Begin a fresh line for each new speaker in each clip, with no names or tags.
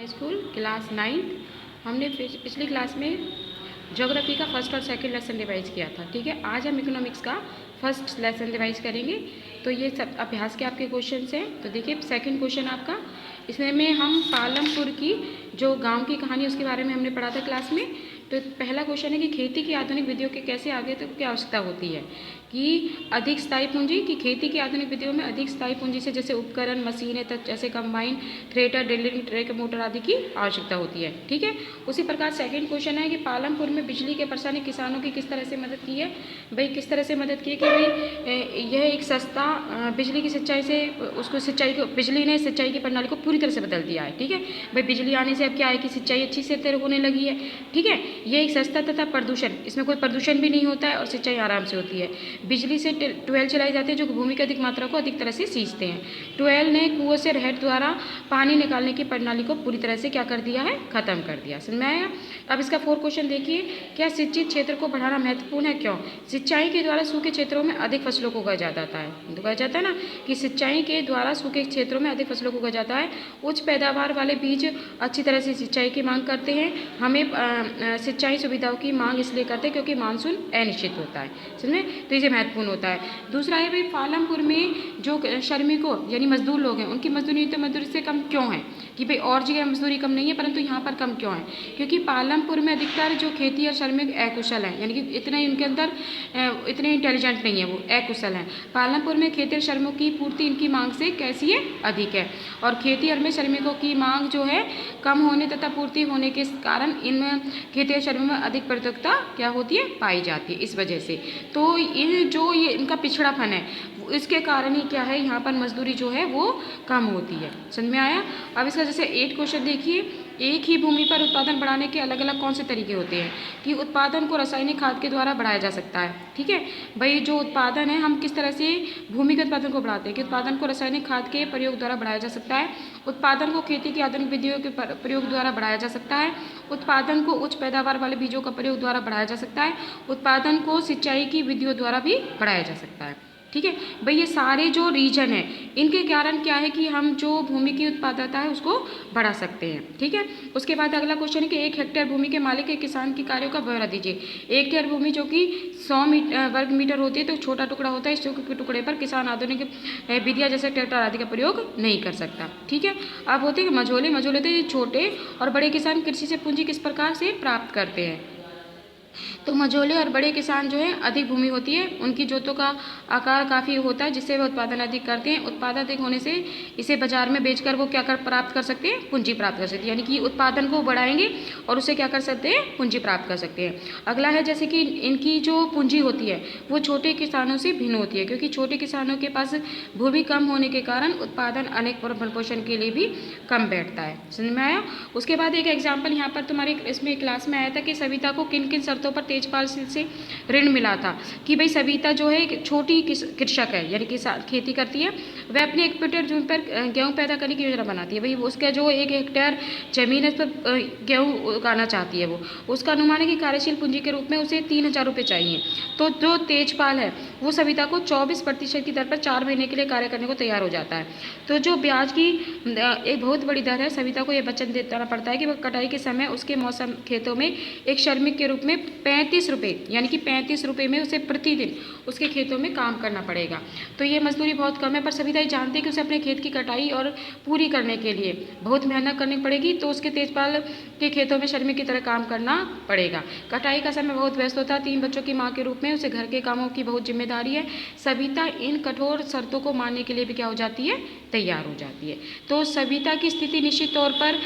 High school class 9th। हमने पिछली class में ज्योग्राफी का फर्स्ट और सेकंड लेसन रिवाइज किया था। ठीक है, आज हम इकोनॉमिक्स का फर्स्ट लेसन रिवाइज करेंगे। तो ये सब अभ्यास के आपके क्वेश्चंस हैं। तो देखिए सेकंड क्वेश्चन आपका, इसमें हम पालमपुर की जो गांव की कहानी उसके बारे में हमने पढ़ा था क्लास में। तो पहला क्वेश्चन है कि खेती की आधुनिक विधियों के कैसे आगे तक की आवश्यकता होती है कि अधिक स्थायी पूंजी, की खेती की आधुनिक विधियों में अधिक स्थायी पूंजी से जैसे उपकरण, मशीनें जैसे combine, treater, drilling, track, motor आदि की आवश्यकता होती है। ठीक है, उसी प्रकार सेकंड क्वेश्चन है कि पालमपुर में बिजली के परेशानी किसानों की किस तरह से मदद की है। भाई किस तरह से मदद की है कि भाई यह एक सस्ता बिजली की सिंचाई से उसको सिंचाई को बिजली ने सिंचाई की प्रणाली को पूरी तरह से बदल दिया है। ठीक है भाई, बिजली आने से अब क्या है कि सिंचाई अच्छी से होने लगी है। ठीक है, ये एक सस्ता तथा प्रदूषण, इसमें कोई प्रदूषण भी नहीं होता है और सिंचाई आराम से होती है। बिजली से ट्यूबवेल चलाई जाती है जो भूमि की अधिक मात्रा को अधिक तरह से सींचते हैं। ट्यूबवेल ने कुओं से हेड द्वारा पानी निकालने की प्रणाली को पूरी तरह से क्या कर दिया है, खत्म कर दिया। समझ में आया। अब इसका फोर्थ क्वेश्चन देखिए, क्या सिंचित क्षेत्र को बढ़ाना महत्वपूर्ण है, क्यों? सिंचाई के द्वारा सूखे क्षेत्रों में अधिक फसलों को उगाया जाता है। उगाया जाता है ना कि सिंचाई के द्वारा सूखे क्षेत्रों में अधिक फसलों को उगाया जाता है। उच्च पैदावार वाले बीज अच्छी तरह से सिंचाई की मांग करते हैं। हमें सिंचाई सुविधाओं की मांग इसलिए करते हैं क्योंकि मानसून अनिश्चित होता है। समझे, तो ये महत्वपूर्ण होता है। दूसरा है भाई, पालमपुर में जो श्रमिकों यानी मजदूर लोग हैं उनकी मजदूरी तो मजदूरी से कम क्यों है कि भाई और जगह मजदूरी कम नहीं है परंतु यहाँ पर कम क्यों है? क्योंकि पालमपुर में अधिकतर जो खेती और श्रमिक अकुशल हैं, यानी कि इतने इनके अंदर इतने इंटेलिजेंट नहीं है, वो अकुशल हैं। पालमपुर में खेती और श्रमिकों की पूर्ति इनकी मांग से कैसी है, अधिक है। और खेती और में श्रमिकों की मांग जो है कम होने तथा पूर्ति होने के कारण इन खेती और श्रमिकों में अधिक प्रतियोगिता क्या होती है, पाई जाती है। इस वजह से तो ये इनका पिछड़ापन है, इसके कारण ही क्या है, यहाँ पर मजदूरी जो है वो कम होती है। समझ में आया। अब इसका जैसे 8 क्वेश्चन देखिए, एक ही भूमि पर उत्पादन बढ़ाने के अलग अलग कौन से तरीके होते हैं कि उत्पादन को रासायनिक खाद के द्वारा बढ़ाया जा सकता है। ठीक है भाई, जो उत्पादन है हम किस तरह से भूमि के उत्पादन को बढ़ाते हैं कि उत्पादन को रासायनिक खाद के प्रयोग द्वारा बढ़ाया जा सकता है। उत्पादन को खेती की आधुनिक विधियों के प्रयोग द्वारा बढ़ाया जा सकता है। उत्पादन को उच्च पैदावार वाले बीजों का प्रयोग द्वारा बढ़ाया जा सकता है। उत्पादन को सिंचाई की विधियों द्वारा भी बढ़ाया जा सकता है। ठीक है भाई, ये सारे जो रीजन है इनके कारण क्या है कि हम जो भूमि की उत्पादकता है उसको बढ़ा सकते हैं। ठीक है, उसके बाद अगला क्वेश्चन है कि 1 हेक्टेयर भूमि के मालिक के किसान के कार्यों का ब्यौरा दीजिए। 1 हेक्टेयर भूमि जो कि 100 वर्ग मीटर होती है तो छोटा टुकड़ा होता है, इस टुकड़े पर किसान आधुनिक विधियाँ जैसे ट्रैक्टर आदि का प्रयोग नहीं कर सकता। ठीक है, अब होते हैं मझोले। मझोले तो छोटे और बड़े किसान कृषि से पूंजी किस प्रकार से प्राप्त करते हैं। तो मझोले और बड़े किसान जो है अधिक भूमि होती है, उनकी जोतों का आकार काफ़ी होता है जिससे वे उत्पादन अधिक करते हैं। उत्पादन अधिक होने से इसे बाजार में बेचकर वो क्या कर प्राप्त कर सकते हैं, पूंजी प्राप्त कर सकते हैं। यानी कि उत्पादन को बढ़ाएंगे और उसे क्या कर सकते हैं, पूंजी प्राप्त कर सकते हैं। अगला है जैसे कि इनकी जो पूंजी होती है वो छोटे किसानों से भिन्न होती है क्योंकि छोटे किसानों के पास भूमि कम होने के कारण उत्पादन अनेक भरण पोषण के लिए भी कम बैठता है। समझ में आया। उसके बाद एक एग्जाम्पल यहाँ पर तुम्हारे इसमें क्लास में आया था कि सविता को किन किन शर्तों पर तेजपाल से ऋण मिला था। कि भाई सविता जो है एक छोटी कृषक है, यानी कि खेती करती है, वह अपने 1 हेक्टेयर जमीन पर गेहूं पैदा करने की योजना बनाती है। भाई उसका जो 1 हेक्टेयर जमीन है उस पर गेहूं उगाना चाहती है। वो उसका अनुमान है कि कार्यशील पूंजी के रूप में उसे 3000 रुपये चाहिए। तो जो तेजपाल है वो सविता को 24% की दर पर 4 महीने के लिए कार्य करने को तैयार हो जाता है। तो जो ब्याज की एक बहुत बड़ी दर है, सविता को यह वचन देना पड़ता है कि वह कटाई के समय उसके मौसम खेतों में एक श्रमिक के रूप में 35 रुपये, यानी कि 35 रुपये में उसे प्रतिदिन उसके खेतों में काम करना पड़ेगा। तो ये मजदूरी बहुत कम है, पर सविता ये जानती है कि उसे अपने खेत की कटाई और पूरी करने के लिए बहुत मेहनत करनी पड़ेगी। तो उसके तेजपाल के खेतों में श्रमिक की तरह काम करना पड़ेगा। कटाई का समय बहुत व्यस्त होता है। 3 बच्चों की माँ के रूप में उसे घर के कामों की बहुत जिम्मेदारी है। सविता इन कठोर शर्तों को मानने के लिए भी क्या हो जाती है, तैयार हो जाती है। तो सविता की स्थिति निश्चित तौर पर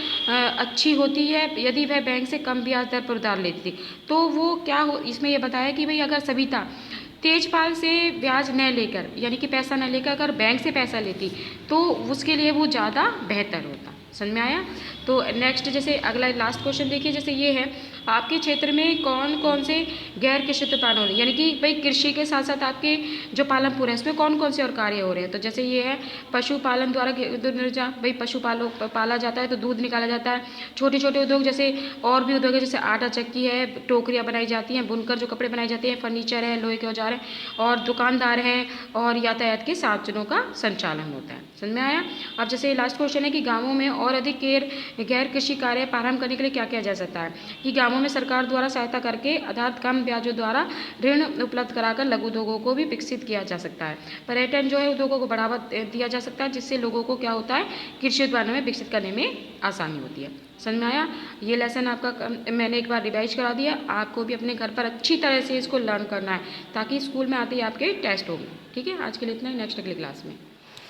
अच्छी होती है यदि वह बैंक से कम ब्याज दर पर उधार लेती थी। तो वो क्या इसमें यह बताया कि भाई अगर सविता तेजपाल से ब्याज न लेकर, यानी कि पैसा न लेकर अगर बैंक से पैसा लेती तो उसके लिए वो ज़्यादा बेहतर होता। समझ में आया। तो नेक्स्ट जैसे अगला लास्ट क्वेश्चन देखिए, जैसे ये है, आपके क्षेत्र में कौन कौन से गैर कृषि उत्पादन हो रहे हैं, यानी कि भाई कृषि के साथ साथ आपके जो पालन पूरा है इसमें कौन कौन से और कार्य हो रहे हैं। तो जैसे ये है पशुपालन द्वारा भाई पशु पाला जाता है तो दूध निकाला जाता है। छोटे छोटे उद्योग जैसे और भी उद्योग है, जैसे आटा चक्की है, टोकरियाँ बनाई जाती हैं, बुनकर जो कपड़े बनाए जाते हैं, फर्नीचर है, लोहे के औजार हैं, और दुकानदार हैं, और यातायात के साधनों का संचालन होता है। समझ में आया। अब जैसे लास्ट क्वेश्चन है कि गाँवों में और अधिक गैर कृषि कार्य प्रारंभ करने के लिए क्या किया जा सकता है। कि गाँवों में सरकार द्वारा सहायता करके अर्थात कम ब्याजों द्वारा ऋण उपलब्ध कराकर लघु उद्योगों को भी विकसित किया जा सकता है। पर्यटन जो है उद्योगों को बढ़ावा दिया जा सकता है, जिससे लोगों को क्या होता है, कृषि उत्पादन में विकसित करने में आसानी होती है। समझ में आया। ये लेसन आपका मैंने एक बार रिवाइज करा दिया, आपको भी अपने घर पर अच्छी तरह से इसको लर्न करना है ताकि स्कूल में आते ही आपके टेस्ट होंगे। ठीक है, आज के लिए इतना ही, नेक्स्ट अगली क्लास में।